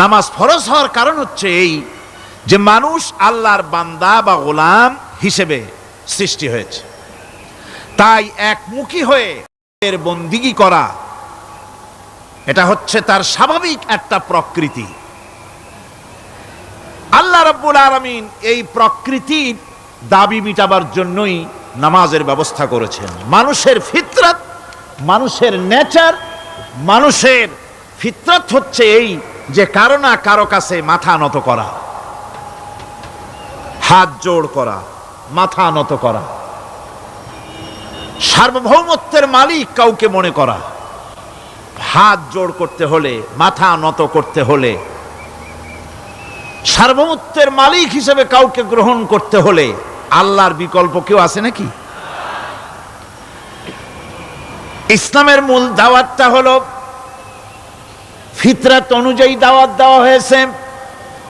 নামাজ ফরজ হওয়ার কারণ হচ্ছে এই যে মানুষ আল্লাহর বান্দা বা গোলাম হিসেবে সৃষ্টি হয়েছে, তাই একমুখী হয়ে এর বন্দিগি করা এটা হচ্ছে তার স্বাভাবিক একটা প্রকৃতি। আল্লাহ রাব্বুল আলামিন এই প্রকৃতির দাবি মিটাবার জন্যই নামাজের ব্যবস্থা করেছেন। মানুষের ফিতরত, মানুষের নেচার, মানুষের ফিতরত হচ্ছে এই যে কারো না কারো কাছে মাথা নত করা, হাত জোড় করা, মাথা নত করা, সার্বভৌমত্বের মালিক কাউকে মনে করা। হাত জোড় করতে হলে, মাথা নত করতে হলে, সার্বভৌমত্বের মালিক হিসেবে কাউকে গ্রহণ করতে হলে আল্লাহর বিকল্প কেউ আছে নাকি? ইসলামের মূল দাওয়াতটা হলো ফিতরত অনুযায়ী দাওয়াত দেওয়া হয়েছে।